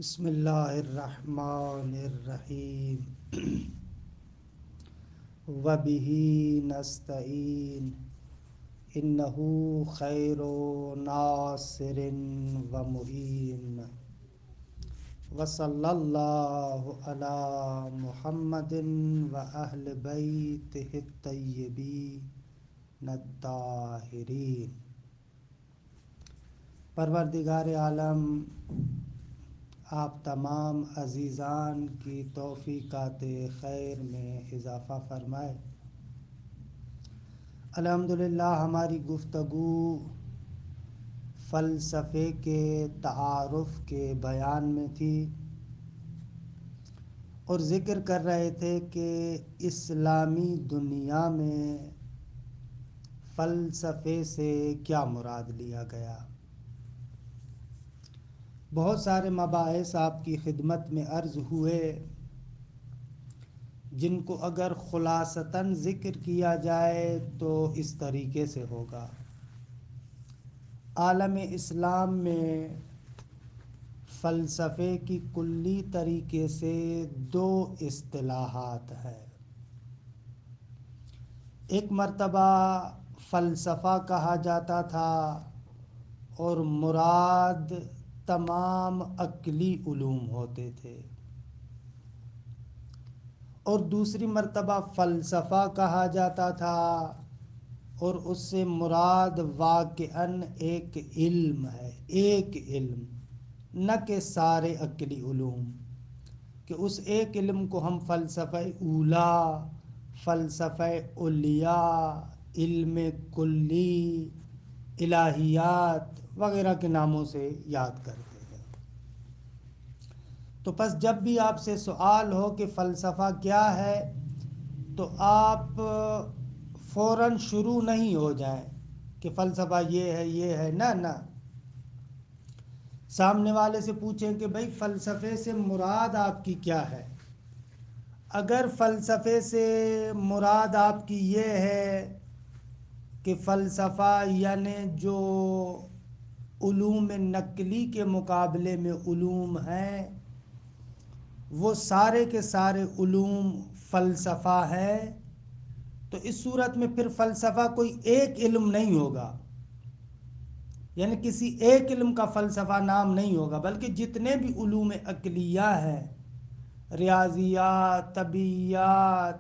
بسم اللہ الرحمن الرحیم وبہ نستعین انہ خیر ناصر و معین وصلی اللہ علی محمد و اہل بیتہ الطیبین الطاہرین۔ پروردگار عالم آپ تمام عزیزان کی توفیقات خیر میں اضافہ فرمائے۔ الحمدللہ ہماری گفتگو فلسفے کے تعارف کے بیان میں تھی اور ذکر کر رہے تھے کہ اسلامی دنیا میں فلسفے سے کیا مراد لیا گیا۔ بہت سارے مباحث آپ کی خدمت میں عرض ہوئے جن کو اگر خلاصتاً ذکر کیا جائے تو اس طریقے سے ہوگا۔ عالم اسلام میں فلسفے کی کلی طریقے سے دو اصطلاحات ہیں۔ ایک مرتبہ فلسفہ کہا جاتا تھا اور مراد تمام عقلی علوم ہوتے تھے، اور دوسری مرتبہ فلسفہ کہا جاتا تھا اور اس سے مراد واقعاً ایک علم ہے، ایک علم، نہ کہ سارے عقلی علوم، کہ اس ایک علم کو ہم فلسفہ اولا، فلسفہ علیہ، علم کلی، الہیات وغیرہ کے ناموں سے یاد کرتے ہیں۔ تو پس جب بھی آپ سے سوال ہو کہ فلسفہ کیا ہے تو آپ فوراً شروع نہیں ہو جائیں کہ فلسفہ یہ ہے، نہ سامنے والے سے پوچھیں کہ بھئی فلسفے سے مراد آپ کی کیا ہے۔ اگر فلسفے سے مراد آپ کی یہ ہے کہ فلسفہ یعنی جو علوم نقلی کے مقابلے میں علوم ہیں وہ سارے کے سارے علوم فلسفہ ہے، تو اس صورت میں پھر فلسفہ کوئی ایک علم نہیں ہوگا، یعنی کسی ایک علم کا فلسفہ نام نہیں ہوگا، بلکہ جتنے بھی علوم عقلیہ ہیں، ریاضیات، طبیعیات،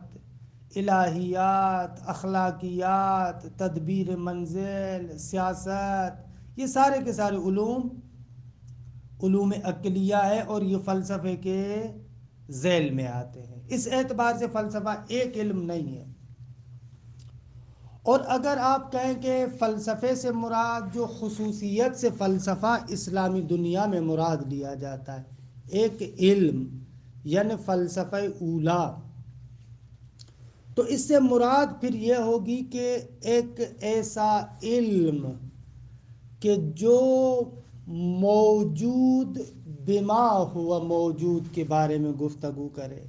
الہیات، اخلاقیات، تدبیر منزل، سیاست، یہ سارے کے سارے علوم عقلیہ ہے اور یہ فلسفے کے ذیل میں آتے ہیں۔ اس اعتبار سے فلسفہ ایک علم نہیں ہے۔ اور اگر آپ کہیں کہ فلسفے سے مراد جو خصوصیت سے فلسفہ اسلامی دنیا میں مراد لیا جاتا ہے ایک علم، یعنی فلسفہ اولا، تو اس سے مراد پھر یہ ہوگی کہ ایک ایسا علم کہ جو موجود بما ہوا موجود کے بارے میں گفتگو کرے،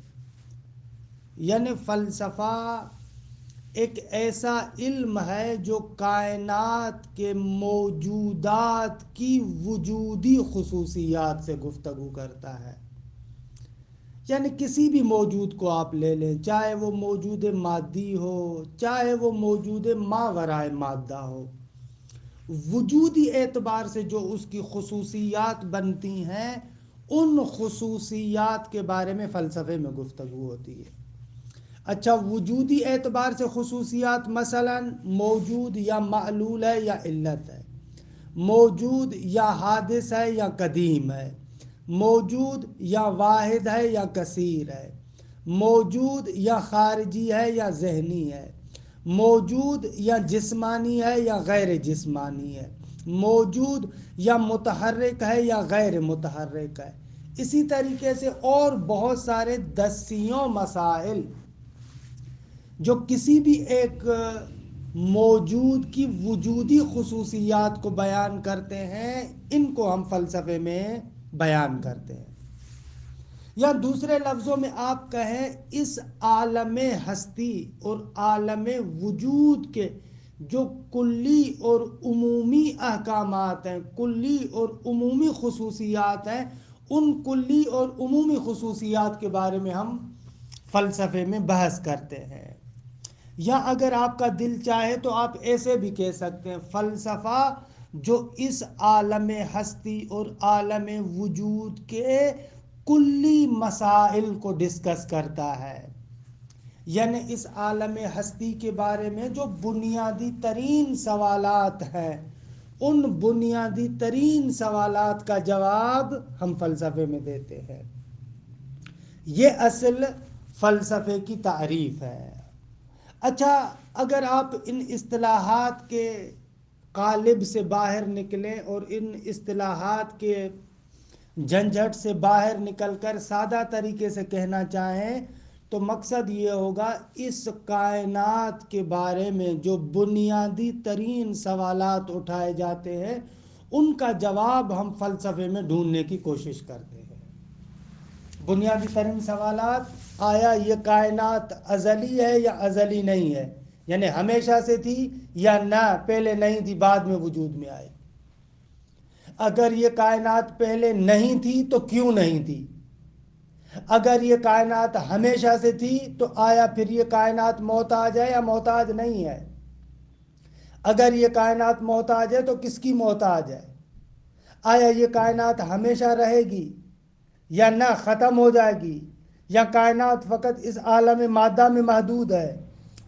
یعنی فلسفہ ایک ایسا علم ہے جو کائنات کے موجودات کی وجودی خصوصیات سے گفتگو کرتا ہے۔ یعنی کسی بھی موجود کو آپ لے لیں، چاہے وہ موجود مادی ہو، چاہے وہ موجود ماورائے مادہ ہو، وجودی اعتبار سے جو اس کی خصوصیات بنتی ہیں ان خصوصیات کے بارے میں فلسفے میں گفتگو ہوتی ہے۔ اچھا، وجودی اعتبار سے خصوصیات مثلا موجود یا معلول ہے یا علت ہے، موجود یا حادث ہے یا قدیم ہے، موجود یا واحد ہے یا کثیر ہے، موجود یا خارجی ہے یا ذہنی ہے، موجود یا جسمانی ہے یا غیر جسمانی ہے، موجود یا متحرک ہے یا غیر متحرک ہے۔ اسی طریقے سے اور بہت سارے دسیوں مسائل جو کسی بھی ایک موجود کی وجودی خصوصیات کو بیان کرتے ہیں، ان کو ہم فلسفے میں بیان کرتے ہیں۔ یا دوسرے لفظوں میں آپ کہیں اس عالم ہستی اور عالم وجود کے جو کلی اور عمومی احکامات ہیں، کلی اور عمومی خصوصیات ہیں، ان کلی اور عمومی خصوصیات کے بارے میں ہم فلسفے میں بحث کرتے ہیں۔ یا اگر آپ کا دل چاہے تو آپ ایسے بھی کہہ سکتے ہیں فلسفہ جو اس عالم ہستی اور عالم وجود کے کلی مسائل کو ڈسکس کرتا ہے، یعنی اس عالم ہستی کے بارے میں جو بنیادی ترین سوالات ہیں، ان بنیادی ترین سوالات کا جواب ہم فلسفے میں دیتے ہیں۔ یہ اصل فلسفے کی تعریف ہے۔ اچھا، اگر آپ ان اصطلاحات کے قالب سے باہر نکلیں اور ان اصطلاحات کے جھنجھٹ سے باہر نکل کر سادہ طریقے سے کہنا چاہیں تو مقصد یہ ہوگا اس کائنات کے بارے میں جو بنیادی ترین سوالات اٹھائے جاتے ہیں ان کا جواب ہم فلسفے میں ڈھونڈنے کی کوشش کرتے ہیں۔ بنیادی ترین سوالات: آیا یہ کائنات ازلی ہے یا ازلی نہیں ہے، یعنی ہمیشہ سے تھی یا نہ پہلے نہیں تھی بعد میں وجود میں آئی؟ اگر یہ کائنات پہلے نہیں تھی تو کیوں نہیں تھی؟ اگر یہ کائنات ہمیشہ سے تھی تو آیا پھر یہ کائنات محتاج ہے یا محتاج نہیں ہے؟ اگر یہ کائنات محتاج ہے تو کس کی محتاج ہے؟ آیا یہ کائنات ہمیشہ رہے گی یا نہ ختم ہو جائے گی، یا کائنات فقط اس عالم مادہ میں محدود ہے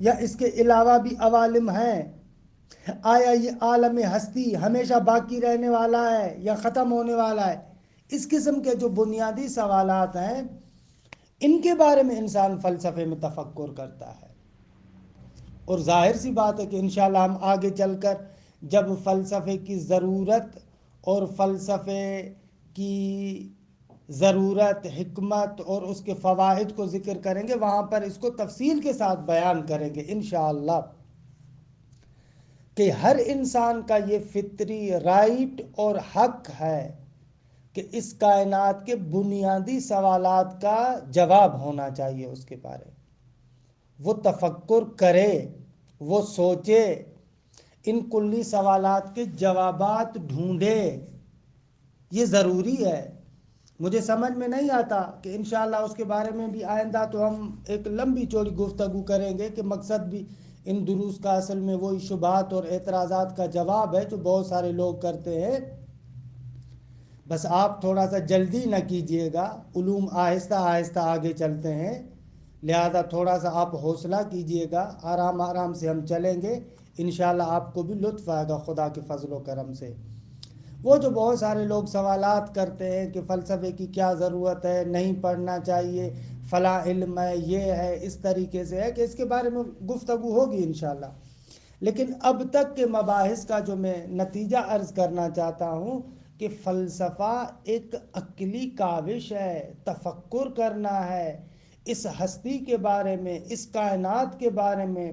یا اس کے علاوہ بھی عوالم ہیں؟ آیا یہ عالم ہستی ہمیشہ باقی رہنے والا ہے یا ختم ہونے والا ہے؟ اس قسم کے جو بنیادی سوالات ہیں ان کے بارے میں انسان فلسفے میں تفکر کرتا ہے۔ اور ظاہر سی بات ہے کہ انشاءاللہ ہم آگے چل کر جب فلسفے کی ضرورت اور فلسفے کی ضرورت، حکمت اور اس کے فوائد کو ذکر کریں گے، وہاں پر اس کو تفصیل کے ساتھ بیان کریں گے انشاءاللہ، کہ ہر انسان کا یہ فطری رائٹ اور حق ہے کہ اس کائنات کے بنیادی سوالات کا جواب ہونا چاہیے اس کے بارے میں۔ وہ تفکر کرے، وہ سوچے، ان کلی سوالات کے جوابات ڈھونڈے، یہ ضروری ہے۔ مجھے سمجھ میں نہیں آتا کہ انشاءاللہ اس کے بارے میں بھی آئندہ تو ہم ایک لمبی چوڑی گفتگو کریں گے کہ مقصد بھی ان دروس کا اصل میں وہی شبہات اور اعتراضات کا جواب ہے جو بہت سارے لوگ کرتے ہیں۔ بس آپ تھوڑا سا جلدی نہ کیجئے گا، علوم آہستہ آہستہ آگے چلتے ہیں، لہذا تھوڑا سا آپ حوصلہ کیجئے گا، آرام آرام سے ہم چلیں گے، انشاءاللہ آپ کو بھی لطف آئے گا خدا کے فضل و کرم سے۔ وہ جو بہت سارے لوگ سوالات کرتے ہیں کہ فلسفے کی کیا ضرورت ہے، نہیں پڑھنا چاہیے، فلاں علم ہے، یہ ہے، اس طریقے سے ہے، کہ اس کے بارے میں گفتگو ہوگی انشاءاللہ۔ لیکن اب تک کے مباحث کا جو میں نتیجہ عرض کرنا چاہتا ہوں کہ فلسفہ ایک عقلی کاوش ہے، تفکر کرنا ہے اس ہستی کے بارے میں، اس کائنات کے بارے میں،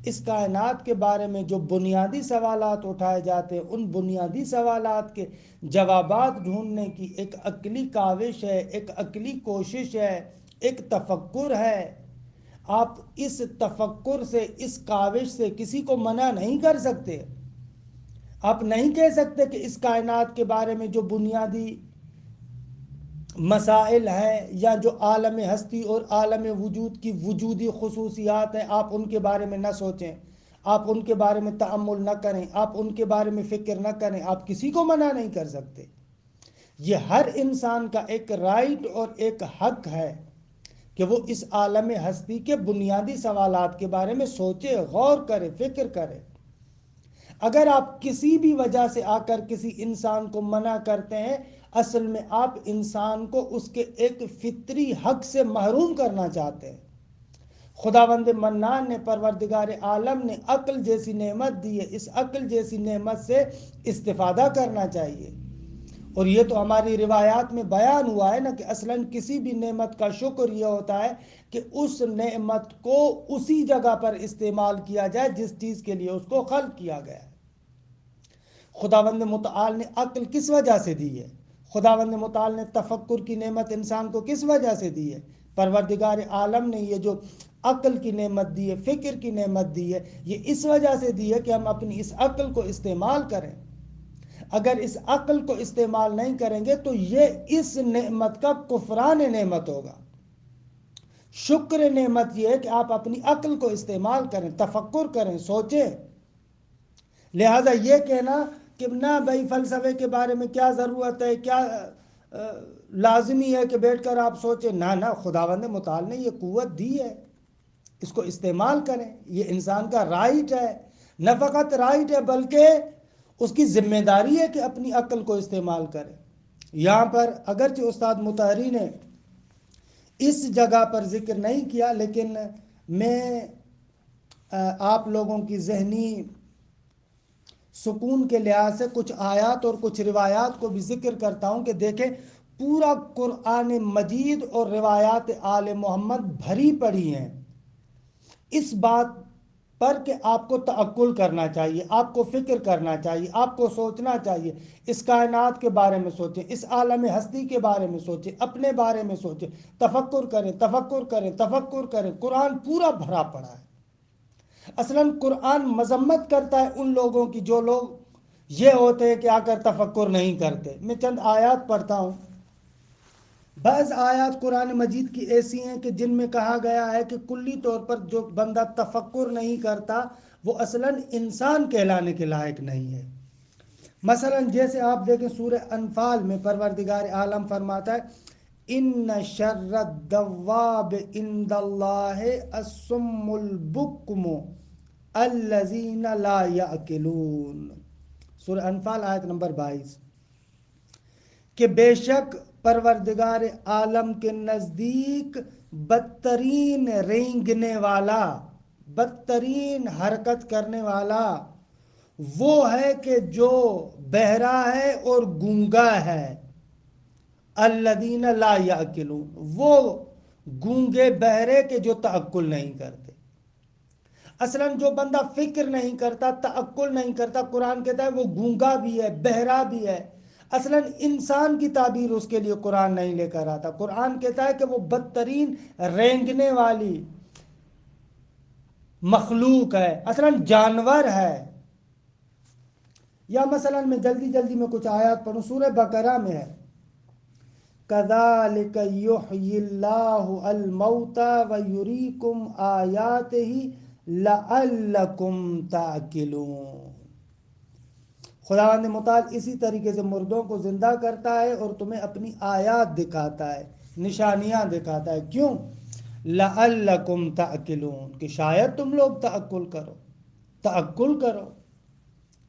اس کائنات کے بارے میں جو بنیادی سوالات اٹھائے جاتے ہیں ان بنیادی سوالات کے جوابات ڈھونڈنے کی ایک عقلی کاوش ہے، ایک عقلی کوشش ہے، ایک تفکر ہے۔ آپ اس تفکر سے، اس کاوش سے کسی کو منع نہیں کر سکتے۔ آپ نہیں کہہ سکتے کہ اس کائنات کے بارے میں جو بنیادی مسائل ہیں یا جو عالم ہستی اور عالم وجود کی وجودی خصوصیات ہیں آپ ان کے بارے میں نہ سوچیں، آپ ان کے بارے میں تأمل نہ کریں، آپ ان کے بارے میں فکر نہ کریں، آپ کسی کو منع نہیں کر سکتے۔ یہ ہر انسان کا ایک رائٹ اور ایک حق ہے کہ وہ اس عالم ہستی کے بنیادی سوالات کے بارے میں سوچے، غور کرے، فکر کرے۔ اگر آپ کسی بھی وجہ سے آ کر کسی انسان کو منع کرتے ہیں، اصل میں آپ انسان کو اس کے ایک فطری حق سے محروم کرنا چاہتے ہیں۔ خداوند منان نے، پروردگار عالم نے عقل جیسی نعمت دی ہے، اس عقل جیسی نعمت سے استفادہ کرنا چاہیے۔ اور یہ تو ہماری روایات میں بیان ہوا ہے نا کہ اصلاً کسی بھی نعمت کا شکر یہ ہوتا ہے کہ اس نعمت کو اسی جگہ پر استعمال کیا جائے جس چیز کے لیے اس کو خلق کیا گیا ہے۔ خداوند متعال نے عقل کس وجہ سے دی ہے؟ خداوند متعال نے تفکر کی نعمت انسان کو کس وجہ سے دی ہے؟ پروردگار عالم نے یہ جو عقل کی نعمت دی ہے، فکر کی نعمت دی ہے، یہ اس وجہ سے دی ہے کہ ہم اپنی اس عقل کو استعمال کریں۔ اگر اس عقل کو استعمال نہیں کریں گے تو یہ اس نعمت کا کفران نعمت ہوگا۔ شکر نعمت یہ ہے کہ آپ اپنی عقل کو استعمال کریں، تفکر کریں، سوچیں۔ لہذا یہ کہنا کہ نہ بھائی فلسفے کے بارے میں کیا ضرورت ہے، کیا لازمی ہے کہ بیٹھ کر آپ سوچیں، نہ خداوند متعال نے یہ قوت دی ہے، اس کو استعمال کریں، یہ انسان کا رائٹ ہے۔ نہ فقط رائٹ ہے بلکہ اس کی ذمہ داری ہے کہ اپنی عقل کو استعمال کرے۔ یہاں پر اگرچہ استاد مطہری نے اس جگہ پر ذکر نہیں کیا، لیکن میں آپ لوگوں کی ذہنی سکون کے لحاظ سے کچھ آیات اور کچھ روایات کو بھی ذکر کرتا ہوں کہ دیکھیں پورا قرآن مجید اور روایات آل محمد بھری پڑی ہیں اس بات پر کہ آپ کو تعقل کرنا چاہیے، آپ کو فکر کرنا چاہیے، آپ کو سوچنا چاہیے، اس کائنات کے بارے میں سوچیں، اس عالم ہستی کے بارے میں سوچیں، اپنے بارے میں سوچیں، تفکر کریں، تفکر کریں، تفکر کریں۔ قرآن پورا بھرا پڑا ہے۔ اصلاً قرآن مذمت کرتا ہے ان لوگوں کی جو لوگ یہ ہوتے ہیں کہ آ کر تفکر نہیں کرتے۔ میں چند آیات پڑھتا ہوں۔ بعض آیات قرآن مجید کی ایسی ہیں کہ جن میں کہا گیا ہے کہ کلی طور پر جو بندہ تفکر نہیں کرتا وہ اصلاً انسان کہلانے کے لائق نہیں ہے۔ مثلاً جیسے آپ دیکھیں سورہ انفال میں پروردگار عالم فرماتا ہے ان شر الدواب عند اللہ الصم البکم الذین لا یعقلون، سورہ انفال آیت نمبر 22، کہ بے شک پروردگار عالم کے نزدیک بدترین رینگنے والا، بدترین حرکت کرنے والا وہ ہے کہ جو بہرا ہے اور گونگا ہے۔ الذین لا یعقلون، وہ گونگے بہرے کے جو تعقل نہیں کرتے۔ اصلاً جو بندہ فکر نہیں کرتا، تعقل نہیں کرتا، قرآن کہتا ہے وہ گونگا بھی ہے، بہرا بھی ہے۔ اصلاً انسان کی تعبیر اس کے لیے قرآن نہیں لے کر آتا۔ قرآن کہتا ہے کہ وہ بدترین رینگنے والی مخلوق ہے، اصلاً جانور ہے۔ یا مثلاً میں جلدی میں کچھ آیات پڑھوں، سورہ بقرہ میں ہے کذالک یحیی اللہ الموتى ویریکم آیاتہ لعلکم تعقلون۔ خداوند متعال اسی طریقے سے مردوں کو زندہ کرتا ہے اور تمہیں اپنی آیات دکھاتا ہے، نشانیاں دکھاتا ہے۔ کیوں؟ لعلکم تعقلون، کہ شاید تم لوگ تعقل کرو، تعقل کرو۔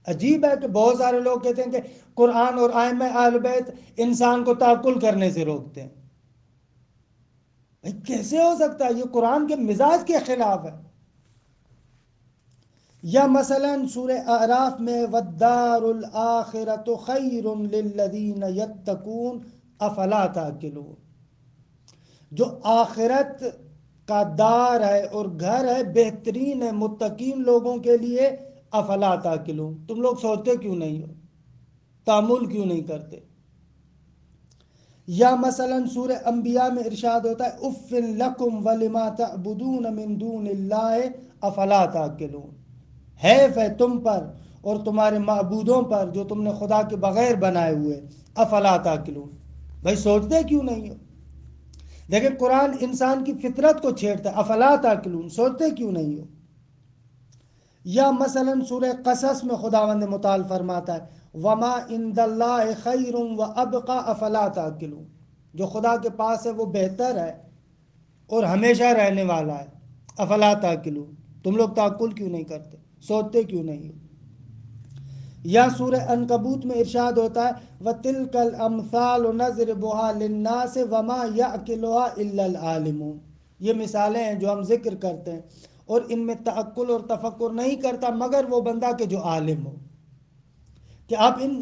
عجیب ہے کہ بہت سارے لوگ کہتے ہیں کہ قرآن اور ائمہ اہل بیت انسان کو تعقل کرنے سے روکتے ہیں۔ بھائی کیسے ہو سکتا ہے؟ یہ قرآن کے مزاج کے خلاف ہے۔ یا مثلاً سورہ اعراف میں والدار الآخرۃ خیر للذین یتقون افلا تعقلون، جو آخرت کا دار ہے اور گھر ہے بہترین ہے متقین لوگوں کے لیے، افلا تعقلون، تم لوگ سوچتے کیوں نہیں ہو، تأمل کیوں نہیں کرتے؟ یا مثلاً سورہ انبیاء میں ارشاد ہوتا ہے اف لکم ولما تعبدون من دون اللہ افلا تعقلون، حیف ہے تم پر اور تمہارے معبودوں پر جو تم نے خدا کے بغیر بنائے ہوئے، افلا تعقلون، بھائی سوچتے کیوں نہیں ہو؟ دیکھیں قرآن انسان کی فطرت کو چھیڑتا ہے، افلا تعقلون، سوچتے کیوں نہیں ہو؟ یا مثلا سورہ قصص میں خداوند متعال فرماتا ہے وما عند اللہ خیر وابقى افلا تعقلون، جو خدا کے پاس ہے وہ بہتر ہے اور ہمیشہ رہنے والا ہے، افلا تعقلون، تم لوگ تعقل کیوں نہیں کرتے، سوچتے کیوں نہیں ہو؟ یا سورہ عنکبوت میں ارشاد ہوتا ہے وَتِلْكَ الْأَمْثَالُ نَضْرِبُهَا لِلنَّاسِ وَمَا يَعْقِلُهَا إِلَّا الْعَالِمُونَ، یہ مثالیں ہیں جو ہم ذکر کرتے ہیں اور ان میں تعقل اور تفکر نہیں کرتا مگر وہ بندہ کہ جو عالم ہو۔ کہ آپ ان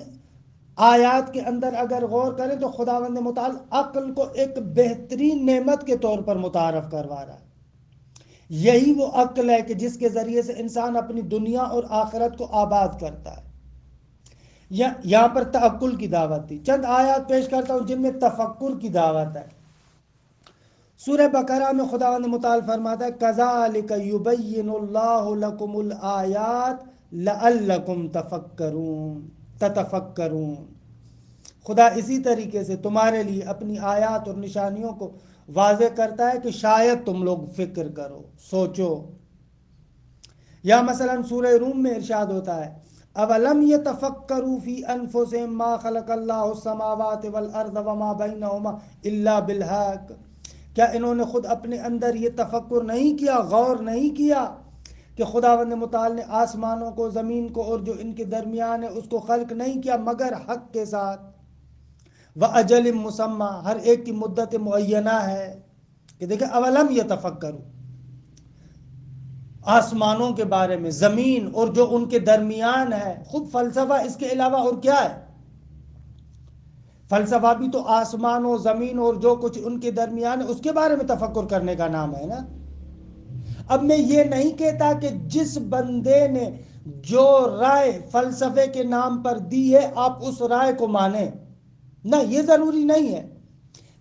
آیات کے اندر اگر غور کریں تو خداوند متعال عقل کو ایک بہترین نعمت کے طور پر متعارف کروا رہا ہے۔ یہی وہ عقل ہے کہ جس کے ذریعے سے انسان اپنی دنیا اور آخرت کو آباد کرتا ہے۔ یہاں پر تعقل کی دعوت تھی، چند آیات پیش کرتا ہوں جن میں تفکر کی دعوت ہے۔ سورہ بقرہ میں خداوند متعال فرماتا ہے کذالک یبین اللہ لکم الآیات لعلکم تفکرون، تتفکرون۔ خدا اسی طریقے سے تمہارے لیے اپنی آیات اور نشانیوں کو واضح کرتا ہے کہ شاید تم لوگ فکر کرو، سوچو۔ یا مثلا سورہ روم میں ارشاد ہوتا ہے اولم یتفکروا فی انفسہم ما خلق اللہ السماوات والارض وما بینہما الا بالحق۔ کیا انہوں نے خود اپنے اندر یہ تفکر نہیں کیا، غور نہیں کیا کہ خداوند متعال نے آسمانوں کو، زمین کو اور جو ان کے درمیان ہے اس کو خلق نہیں کیا مگر حق کے ساتھ، وَأَجَلٍ مُّسَمَّى، ہر ایک کی مدت معینہ ہے۔ کہ دیکھیں اولم یتفکروا، آسمانوں کے بارے میں، زمین اور جو ان کے درمیان ہے۔ خود فلسفہ اس کے علاوہ اور کیا ہے؟ فلسفہ بھی تو آسمان و زمین اور جو کچھ ان کے درمیان ہے اس کے بارے میں تفکر کرنے کا نام ہے نا۔ اب میں یہ نہیں کہتا کہ جس بندے نے جو رائے فلسفے کے نام پر دی ہے آپ اس رائے کو مانیں، نہ، یہ ضروری نہیں ہے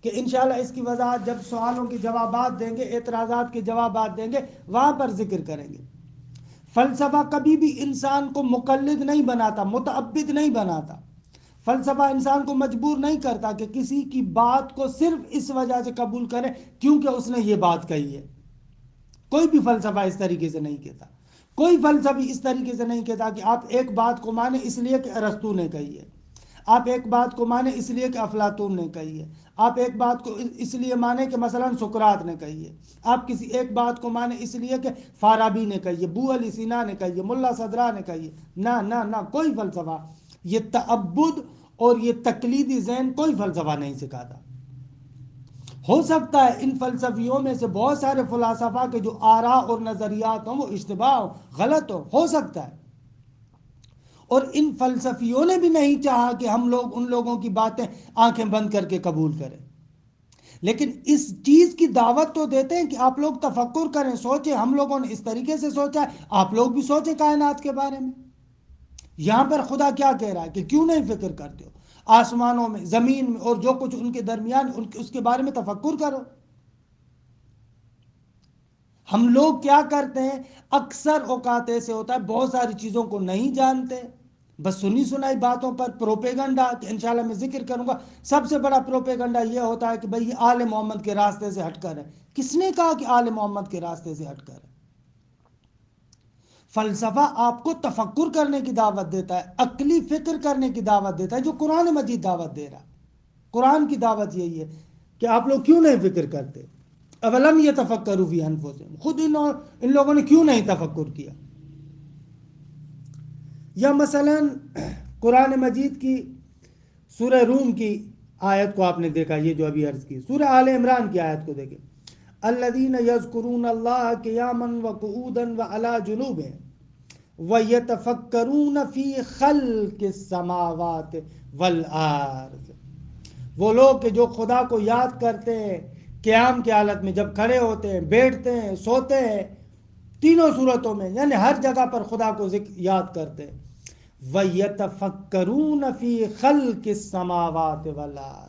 کہ انشاءاللہ اس کی وضاحت جب سوالوں کے جوابات دیں گے، اعتراضات کے جوابات دیں گے، وہاں پر ذکر کریں گے۔ فلسفہ کبھی بھی انسان کو مقلد نہیں بناتا، متعبد نہیں بناتا۔ فلسفہ انسان کو مجبور نہیں کرتا کہ کسی کی بات کو صرف اس وجہ سے قبول کرے کیونکہ اس نے یہ بات کہی ہے۔ کوئی بھی فلسفہ اس طریقے سے نہیں کہتا۔ کوئی فلسفی اس طریقے سے نہیں کہتا کہ آپ ایک بات کو مانیں اس لیے کہ ارسطو نے کہی ہے، آپ ایک بات کو مانیں اس لیے کہ افلاطون نے کہی ہے، آپ ایک بات کو اس لیے مانیں کہ مثلا سقراط نے کہی ہے، آپ کسی ایک بات کو مانیں اس لیے کہ فارابی نے کہی ہے، بو علی سینا نے کہی ہے، ملا صدرا نے کہی ہے۔ نہ نہ نہ، کوئی فلسفہ یہ تعبد اور یہ تقلیدی ذہن کوئی فلسفہ نہیں سکھاتا۔ ہو سکتا ہے ان فلسفیوں میں سے بہت سارے فلاسفہ کے جو آراء اور نظریات ہوں وہ اشتباہ ہو، غلط ہو سکتا ہے، اور ان فلسفیوں نے بھی نہیں چاہا کہ ہم لوگ ان لوگوں کی باتیں آنکھیں بند کر کے قبول کریں، لیکن اس چیز کی دعوت تو دیتے ہیں کہ آپ لوگ تفکر کریں، سوچیں۔ ہم لوگوں نے اس طریقے سے سوچا ہے، آپ لوگ بھی سوچیں کائنات کے بارے میں۔ یہاں پر خدا کیا کہہ رہا ہے کہ کیوں نہیں فکر کرتے ہو؟ آسمانوں میں، زمین میں اور جو کچھ ان کے درمیان اس کے بارے میں تفکر کرو۔ ہم لوگ کیا کرتے ہیں، اکثر اوقات ایسے ہوتا ہے بہت ساری چیزوں کو نہیں جانتے، بس سنی سنائی باتوں پر پروپیگنڈا، کہ انشاءاللہ میں ذکر کروں گا سب سے بڑا پروپیگنڈا یہ ہوتا ہے کہ بھئی یہ آل محمد کے راستے سے ہٹ کر ہے۔ کس نے کہا کہ آل محمد کے راستے سے ہٹ کر ہے؟ فلسفہ آپ کو تفکر کرنے کی دعوت دیتا ہے، عقلی فکر کرنے کی دعوت دیتا ہے، جو قرآن مجید دعوت دے رہا ہے۔ قرآن کی دعوت یہی ہے کہ آپ لوگ کیوں نہیں فکر کرتے؟ اولم یتفکروا فی انفسہم، خود ان لوگوں نے کیوں نہیں تفکر کیا؟ یا مثلا قرآن مجید کی سورہ روم کی آیت کو آپ نے دیکھا، یہ جو ابھی عرض کی، سورہ آل عمران کی آیت کو دیکھیں، الذین یذکرون اللہ قیاما وقعودا وعلی جنوبہم وَيَتَفَكَّرُونَ فِي خَلْقِ السَّمَاوَاتِ وَالْأَرْضِ۔ وہ لوگ کہ جو خدا کو یاد کرتے ہیں قیام کی حالت میں، جب کھڑے ہوتے ہیں، بیٹھتے ہیں، سوتے ہیں، تینوں صورتوں میں، یعنی ہر جگہ پر خدا کو یاد کرتے ہیں۔ وَيَتَفَكَّرُونَ فِي خَلْقِ السَّمَاوَاتِ وَالْأَرْضِ،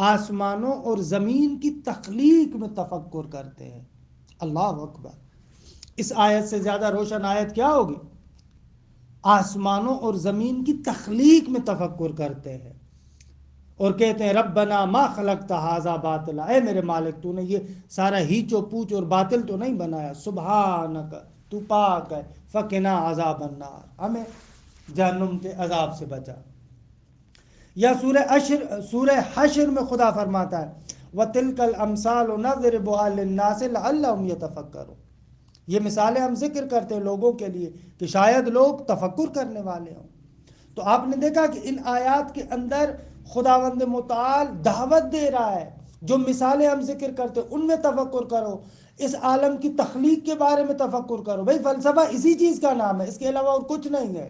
آسمانوں اور زمین کی تخلیق میں تفکر کرتے ہیں۔ اللہ اکبر! اس آیت سے زیادہ روشن آیت کیا ہوگی؟ آسمانوں اور زمین کی تخلیق میں تفکر کرتے ہیں اور کہتے ہیں ربنا ما خلقت ھذا باطلا، اے میرے مالک تو نے یہ سارا ہیچ و پوچ اور باطل تو نہیں بنایا، سبحانک، تو پاک ہے، فقنا عذاب النار، ہمیں جہنم کے عذاب سے بچا۔ یا سورہ حشر میں خدا فرماتا ہے وَتِلْكَ الْأَمْثَالُ نَضْرِبُهَا لِلنَّاسِ لَعَلَّهُمْ يَتَفَكَّرُونَ، یہ مثالیں ہم ذکر کرتے ہیں لوگوں کے لیے کہ شاید لوگ تفکر کرنے والے ہوں۔ تو آپ نے دیکھا کہ ان آیات کے اندر خداوند متعال دعوت دے رہا ہے، جو مثالیں ہم ذکر کرتے ہیں ان میں تفکر کرو، اس عالم کی تخلیق کے بارے میں تفکر کرو۔ بھئی فلسفہ اسی چیز کا نام ہے، اس کے علاوہ اور کچھ نہیں ہے۔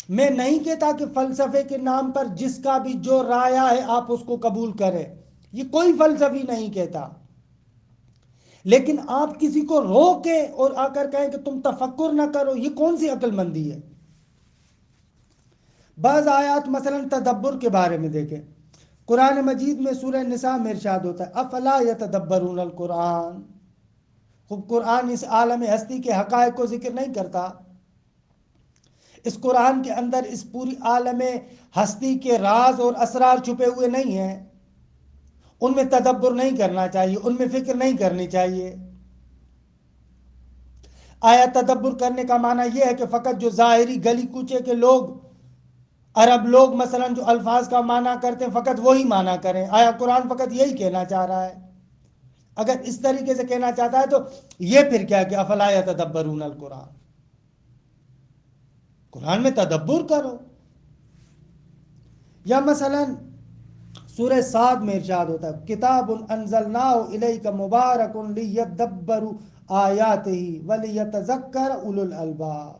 میں نہیں کہتا کہ فلسفے کے نام پر جس کا بھی جو رائے ہے آپ اس کو قبول کریں، یہ کوئی فلسفی نہیں کہتا، لیکن آپ کسی کو روکیں اور آ کر کہیں کہ تم تفکر نہ کرو، یہ کون سی عقل مندی ہے؟ بعض آیات مثلا تدبر کے بارے میں دیکھیں، قرآن مجید میں سورہ نساء میں ارشاد ہوتا ہے افلا یتدبرون القرآن۔ خوب قرآن اس عالم ہستی کے حقائق کو ذکر نہیں کرتا، اس قرآن کے اندر اس پوری عالم ہستی کے راز اور اسرار چھپے ہوئے نہیں ہیں، ان میں تدبر نہیں کرنا چاہیے، ان میں فکر نہیں کرنی چاہیے۔ آیا تدبر کرنے کا معنی یہ ہے کہ فقط جو ظاہری گلی کوچے کے لوگ، عرب لوگ مثلا جو الفاظ کا معنی کرتے ہیں فقط وہی معنی کریں؟ آیا قرآن فقط یہی کہنا چاہ رہا ہے؟ اگر اس طریقے سے کہنا چاہتا ہے تو یہ پھر کیا کہ افلا یتدبرون القرآن، قرآن میں تدبر کرو۔ یا مثلا سورہ صاد میں ارشاد ہوتا ہے کتاب انزلناہ الیک مبارک لیدبروا آیاتہ ولیتذکر اولو الالباب،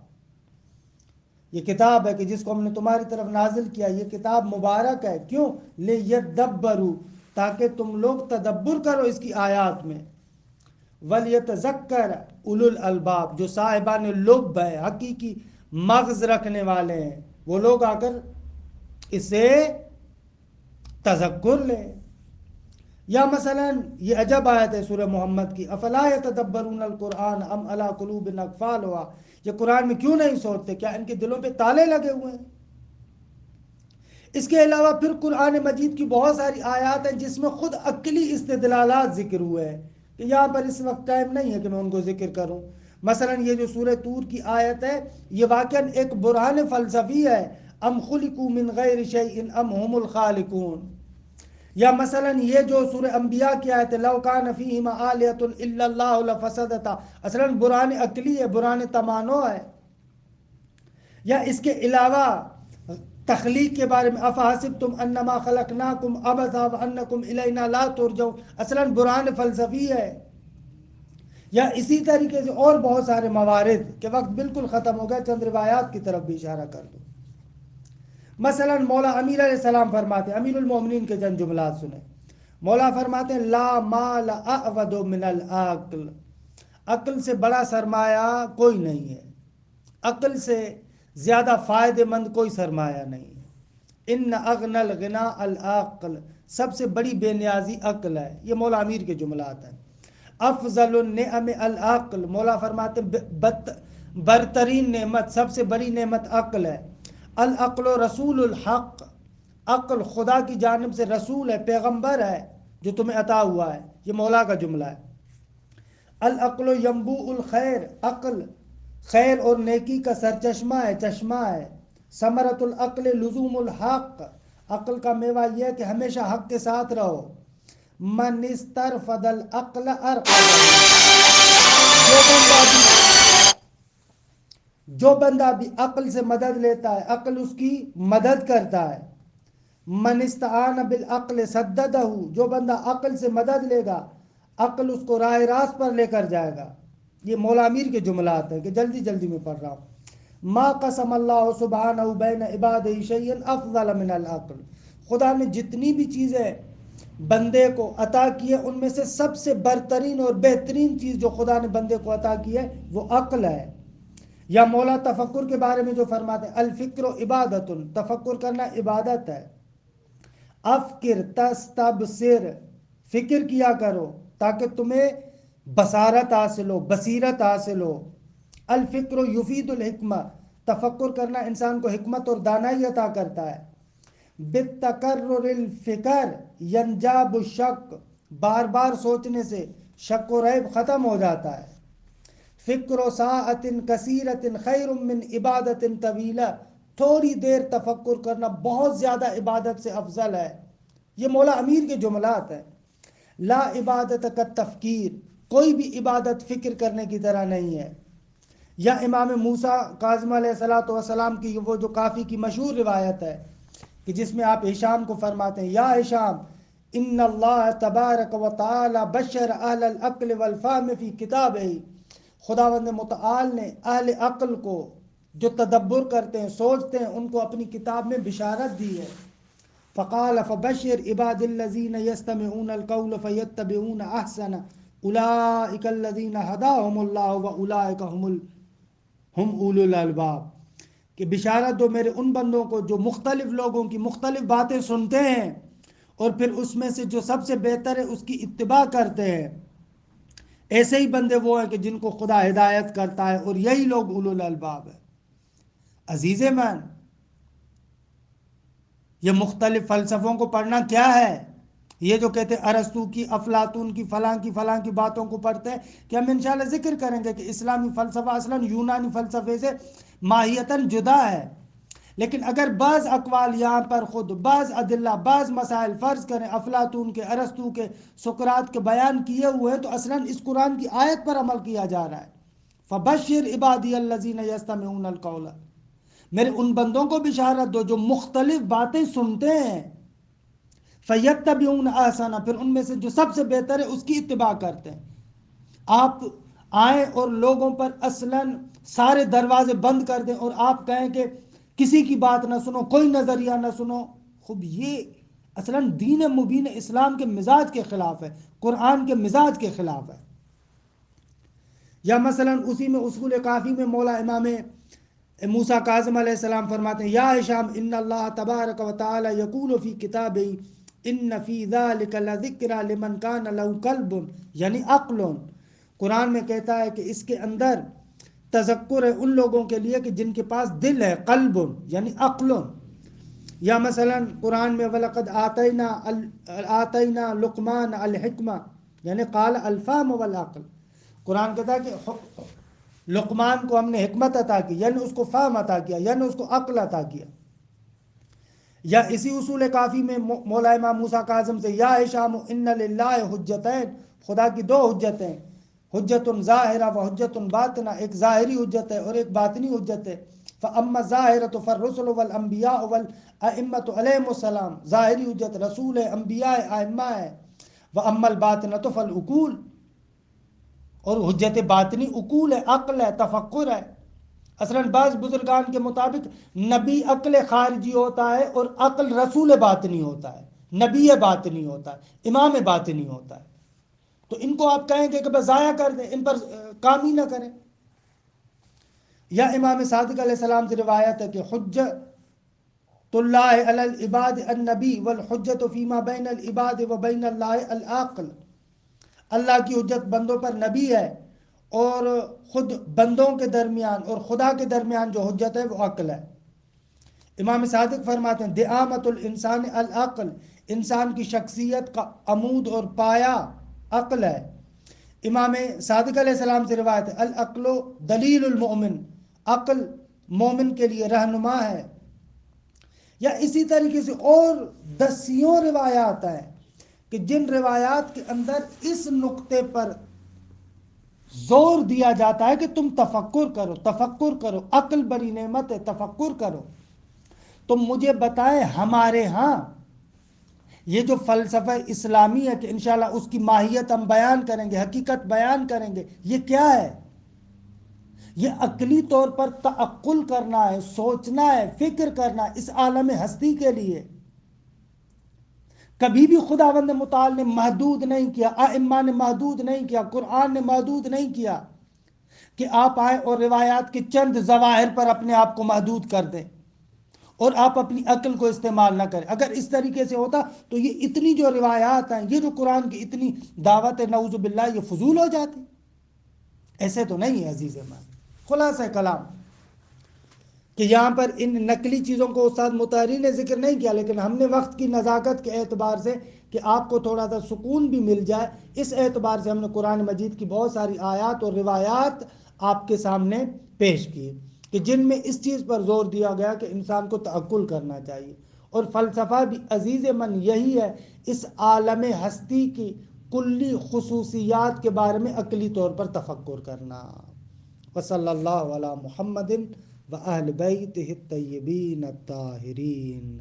یہ کتاب ہے کہ جس کو ہم نے تمہاری طرف نازل کیا، یہ کتاب مبارک ہے، کیوں؟ لیدبروا، تاکہ تم لوگ تدبر کرو اس کی آیات میں، ولیتذکر اولو الالباب، جو صاحبان لب ہے، حقیقی مغز رکھنے والے ہیں، وہ لوگ آ کر اسے تذکر لے۔ یا مثلا یہ عجب آیت ہے سورہ محمد کی، افلا یتدبرون القرآن ام علی قلوب اقفالها، یہ قرآن میں کیوں نہیں سوچتے، کیا ان کے دلوں پہ تالے لگے ہوئے ہیں؟ اس کے علاوہ پھر قرآن مجید کی بہت ساری آیات ہیں جس میں خود عقلی استدلالات ذکر ہوئے ہیں، کہ یہاں پر اس وقت ٹائم نہیں ہے کہ میں ان کو ذکر کروں۔ مثلا یہ جو سورہ طور کی آیت ہے، یہ واقعاً ایک برہان فلسفی ہے، ام خلقوا من غیر شیء ام هم الخالقون۔ یا مثلا یہ جو سورہ انبیاء کی آیت ہے لو کان فیہما آلیۃ الا اللہ لفسدتا، اصلا برہان عقلی ہے، برہان تمانو ہے۔ یا اس کے علاوہ تخلیق کے بارے میں افحسبتم انما خلقناکم عبثا وانکم الینا لا ترجعون، اصلا برہان فلسفی ہے۔ یا اسی طریقے سے اور بہت سارے موارد کہ وقت بالکل ختم ہو گیا، چند روایات کی طرف بھی اشارہ کر دوں۔ مثلا مولا امیر علیہ السلام فرماتے ہیں، امیر المومنین کے چند جملات سنیں۔ مولا فرماتے ہیں لا مال اعود من العقل، عقل سے بڑا سرمایہ کوئی نہیں ہے، عقل سے زیادہ فائدہ مند کوئی سرمایہ نہیں ہے۔ ان اغنى الغنى العقل، سب سے بڑی بے نیازی عقل ہے، یہ مولا امیر کے جملات ہیں۔ افضل النعم العقل، مولا فرماتے ہیں برترین نعمت، سب سے بڑی نعمت عقل ہے۔ العقل رسول الحق، عقل خدا کی جانب سے رسول ہے، پیغمبر ہے جو تمہیں عطا ہوا ہے، یہ مولا کا جملہ ہے۔ العقل ینبوع الخیر، عقل خیر اور نیکی کا سرچشمہ ہے، چشمہ ہے۔ ثمرۃ العقل لزوم الحق، عقل کا میوہ یہ ہے کہ ہمیشہ حق کے ساتھ رہو۔ من استرفد العقل ارقدہ، جو بندہ بھی عقل سے مدد لیتا ہے عقل اس کی مدد کرتا ہے۔ من استعان بالعقل سددہ، جو بندہ عقل سے مدد لے گا عقل اس کو راہ راست پر لے کر جائے گا۔ یہ مولا امیر کے جملات ہیں کہ جلدی جلدی میں پڑھ رہا ہوں۔ ما قسم اللہ سبحانہ بین عبادہ شیئا افضل من العقل، خدا نے جتنی بھی چیزیں بندے کو عطا کی ہے ان میں سے سب سے برترین اور بہترین چیز جو خدا نے بندے کو عطا کی ہے وہ عقل ہے۔ یا مولا تفکر کے بارے میں جو فرماتے ہیں الفکر عبادت، تفکر کرنا عبادت ہے۔ افکر تستبصر، فکر کیا کرو تاکہ تمہیں بصارت حاصل ہو، بصیرت حاصل ہو۔ الفکر یفید الحکمہ، تفکر کرنا انسان کو حکمت اور دانائی عطا کرتا ہے۔ بالتکرر الفکر ینجاب الشک، بار بار سوچنے سے شک و ریب ختم ہو جاتا ہے۔ فکر و ساعت کثیرت خیر من عبادت طویلہ، تھوڑی دیر تفکر کرنا بہت زیادہ عبادت سے افضل ہے، یہ مولا امیر کے جملات ہیں۔ لا عبادت کا تفکیر، کوئی بھی عبادت فکر کرنے کی طرح نہیں ہے۔ یا امام موسیٰ کاظم علیہ السلام کی وہ جو کافی کی مشہور روایت ہے کہ جس میں آپ ہشام کو فرماتے ہیں یا ہشام ان اللہ تبارک و تعالی بشر اہل العقل والفہم فی کتابہ، خداوند متعال نے اہل عقل کو جو تدبر کرتے ہیں سوچتے ہیں ان کو اپنی کتاب میں بشارت دی ہے۔ فقال فبشر عباد الذین یستمعون القول فیتبعون احسن اولئک الذین ہداہم اللہ واولئک ہم اولو الالباب، کہ بشارت دو میرے ان بندوں کو جو مختلف لوگوں کی مختلف باتیں سنتے ہیں اور پھر اس میں سے جو سب سے بہتر ہے اس کی اتباع کرتے ہیں، ایسے ہی بندے وہ ہیں کہ جن کو خدا ہدایت کرتا ہے اور یہی لوگ اولو الالباب ہیں۔ عزیز من، یہ مختلف فلسفوں کو پڑھنا کیا ہے؟ یہ جو کہتے ہیں ارسطو کی، افلاطون کی، فلاں کی باتوں کو پڑھتے ہیں، کہ ہم انشاءاللہ ذکر کریں گے کہ اسلامی فلسفہ اصلاً یونانی فلسفے سے ماہیتاً جدا ہے، لیکن اگر بعض اقوال یہاں پر خود بعض ادلہ بعض مسائل فرض کریں افلاطون کے، ارسطو کے، سقراط کے بیان کیے ہوئے ہیں، تو اصلاً اس قرآن کی آیت پر عمل کیا جا رہا ہے۔ فبشر عبادی الذین یستمعون القول، میرے ان بندوں کو بشارت دو جو مختلف باتیں سنتے ہیں، فیتبعون احسنہ، پھر ان میں سے جو سب سے بہتر ہے اس کی اتباع کرتے ہیں۔ آپ آئیں اور لوگوں پر اصلاً سارے دروازے بند کر دیں اور آپ کہیں کہ کسی کی بات نہ سنو، کوئی نظریہ نہ سنو، خوب یہ اصلاً دین مبین اسلام کے مزاج کے خلاف ہے، قرآن کے مزاج کے خلاف ہے۔ یا مثلاً اسی میں اصول کافی میں مولا امام موسیٰ کاظم علیہ السلام فرماتے ہیں، یا ہشام ان اللہ تبارک و تعالی یقول فی کتابہ ان فی ذلک لذکر لمن کان لہ قلب، یعنی عقل، قرآن میں کہتا ہے کہ اس کے اندر تذکر ہے ان لوگوں کے لیے کہ جن کے پاس دل ہے، قلب یعنی عقل۔ یا مثلا قرآن میں وَلَقَدْ آتَيْنَا لُقْمَانَ الْحِکْمَةَ یعنی قال الفہم والعقل، قرآن کہتا ہے کہ لقمان کو ہم نے حکمت عطا کی، یعنی اس کو فہم عطا کیا، یعنی اس کو عقل عطا کیا۔ یا اسی اصول کافی میں مولا امام موسیٰ کاظم سے، یا ہشام ان للہ حجتین، خدا کی دو حجتیں، حجت ظاہرہ و حجت باطنہ، ایک ظاہری حجت ہے اور ایک باطنی حجت ہے۔ فاما الظاہرۃ فالرسل والانبیاء والائمۃ علیہم السلام، ظاہری حجت رسول ہے، انبیاء ہے، ائمہ ہے۔ واما الباطنۃ فالعقول، اور حجت باطنی عقول ہے، عقل ہے، تفکر ہے۔ اصلاً بعض بزرگان کے مطابق نبی عقل خارجی ہوتا ہے اور عقل رسول باطنی ہوتا ہے، نبی باطنی ہوتا ہے، امام باطنی ہوتا ہے۔ تو ان کو آپ کہیں گے کہ بس ضائع کر دیں، ان پر کام ہی نہ کریں۔ یا امام صادق علیہ السلام سے روایت ہے کہ حجت اللہ علی العباد النبی والحجت فیما بین العباد و بین اللہ العقل، اللہ کی حجت بندوں پر نبی ہے اور خود بندوں کے درمیان اور خدا کے درمیان جو حجت ہے وہ عقل ہے۔ امام صادق فرماتے ہیں دعامت الانسان العقل، انسان کی شخصیت کا عمود اور پایا عقل ہے۔ امام صادق علیہ السلام سے روایت ہے العقل دلیل المؤمن، عقل مومن کے لیے رہنما ہے۔ یا اسی طریقے سے اور دسیوں روایات ہیں کہ جن روایات کے اندر اس نقطے پر زور دیا جاتا ہے کہ تم تفکر کرو، تفکر کرو، عقل بڑی نعمت ہے، تفکر کرو۔ تم مجھے بتائیں ہمارے ہاں یہ جو فلسفہ اسلامی ہے کہ انشاءاللہ اس کی ماہیت ہم بیان کریں گے، حقیقت بیان کریں گے، یہ کیا ہے؟ یہ عقلی طور پر تعقل کرنا ہے، سوچنا ہے، فکر کرنا ہے اس عالم ہستی کے لیے۔ کبھی بھی خداوند متعال نے محدود نہیں کیا، ائمہ نے محدود نہیں کیا، قرآن نے محدود نہیں کیا کہ آپ آئیں اور روایات کے چند ظواہر پر اپنے آپ کو محدود کر دیں اور آپ اپنی عقل کو استعمال نہ کریں۔ اگر اس طریقے سے ہوتا تو یہ اتنی جو روایات ہیں، یہ جو قرآن کی اتنی دعوت ہے، نعوذ باللہ یہ فضول ہو جاتی۔ ایسے تو نہیں ہے عزیز من۔ خلاصہ کلام کہ یہاں پر ان نقلی چیزوں کو استاد مطہری نے ذکر نہیں کیا، لیکن ہم نے وقت کی نزاکت کے اعتبار سے کہ آپ کو تھوڑا سا سکون بھی مل جائے، اس اعتبار سے ہم نے قرآن مجید کی بہت ساری آیات اور روایات آپ کے سامنے پیش کی کہ جن میں اس چیز پر زور دیا گیا کہ انسان کو تعقل کرنا چاہیے۔ اور فلسفہ بھی عزیز من یہی ہے، اس عالم ہستی کی کلی خصوصیات کے بارے میں عقلی طور پر تفکر کرنا۔ وصلی اللہ علی محمد وآل بیتہ الطیبین الطاہرین۔